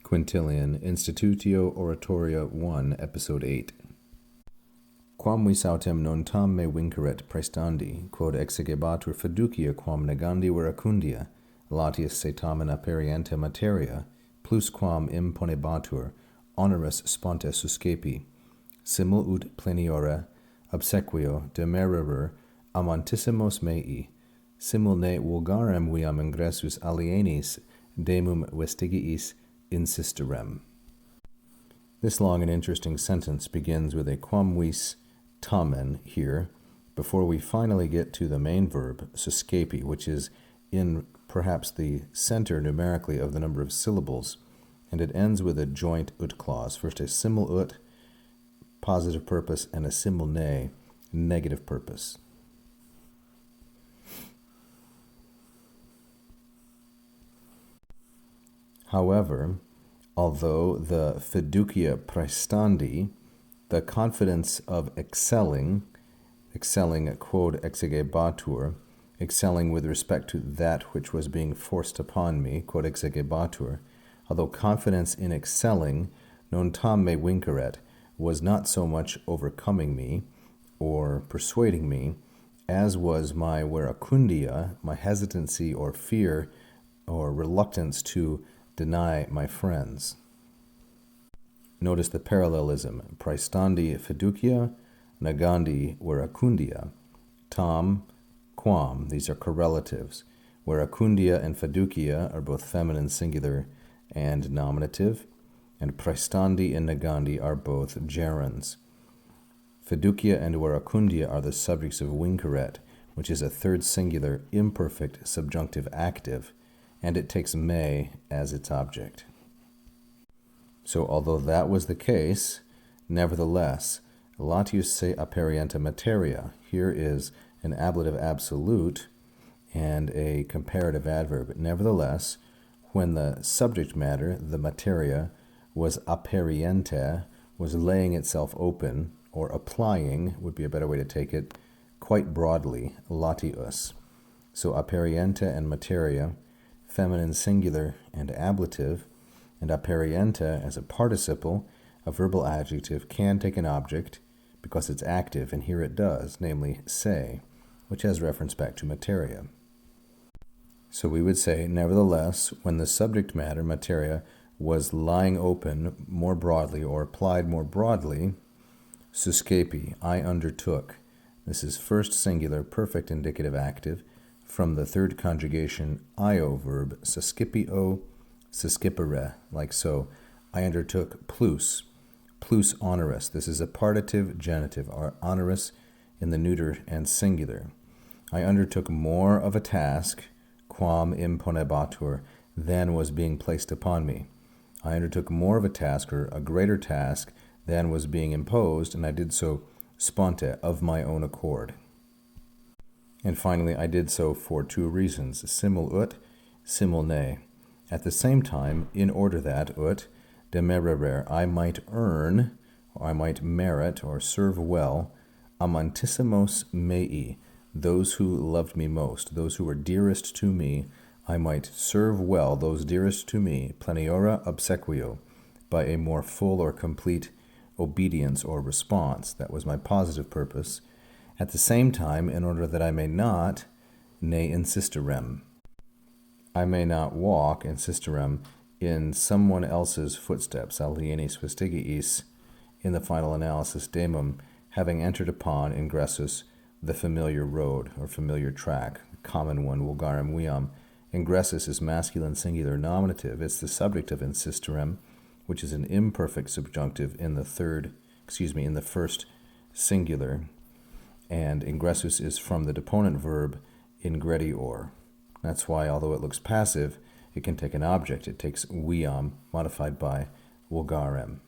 Quintilian, Institutio Oratoria 1, Episode 8. Quam vis autem non tam me vinceret praestandi, quod exegebatur fiducia quam negandi veracundia, latius se tamen aperiente materia, plus quam imponebatur, honoris sponte suscepi, simul ut pleniora, obsequio demererur amantissimos mei, simul ne vulgarem viam ingressus alienis demum vestigiis insisterem. This long and interesting sentence begins with a quam vis tamen here, before we finally get to the main verb, suscepi, which is in perhaps the center numerically of the number of syllables, and it ends with a joint ut clause. First a simul ut, positive purpose, and a simul ne, negative purpose. However, although the fiducia praestandi, the confidence of excelling quod exegebatur, excelling with respect to that which was being forced upon me, quod exegebatur, although confidence in excelling, non tam me vinceret, was not so much overcoming me or persuading me, as was my veracundia, my hesitancy or fear or reluctance to deny my friends. Notice the parallelism. Praestandi fiducia, negandi veracundia. Tam, quam, these are correlatives. Veracundia and fiducia are both feminine singular and nominative, and praestandi and negandi are both gerunds. Fiducia and veracundia are the subjects of vinceret, which is a third singular imperfect subjunctive active, and it takes me as its object. So although that was the case, nevertheless, latius se aperienta materia, here is an ablative absolute and a comparative adverb. Nevertheless, when the subject matter, the materia, was aperiente, was laying itself open, or applying, would be a better way to take it, quite broadly, latius. So aperiente and materia, feminine singular and ablative, and aperiente as a participle, a verbal adjective, can take an object because it's active, and here it does, namely se, which has reference back to materia. So we would say, nevertheless, when the subject matter, materia, was lying open more broadly or applied more broadly, suscepi, I undertook. This is first singular perfect indicative active from the third conjugation io verb, suscipio, suscipere, like so. I undertook plus honoris. This is a partitive genitive, or honoris in the neuter and singular. I undertook more of a task, quam imponebatur, than was being placed upon me. I undertook more of a task, or a greater task, than was being imposed, and I did so sponte, of my own accord. And finally, I did so for two reasons, simul ut, simul ne. At the same time, in order that, ut, demerere, I might earn, or I might merit, or serve well, amantissimos mei, those who loved me most, those who were dearest to me, I might serve well those dearest to me, pleniora obsequio, by a more full or complete obedience or response. That was my positive purpose. At the same time, in order that I may not, ne insisterem, I may not walk, insisterem, in someone else's footsteps, alienis vestigiis, in the final analysis, demum, having entered upon, ingressus, the familiar road, or familiar track, common one, vulgarem viam. Ingressus is masculine singular nominative. It's the subject of insisterem, which is an imperfect subjunctive in the first singular, and ingressus is from the deponent verb ingredior. That's why, although it looks passive, it can take an object. It takes viam, modified by vulgarem.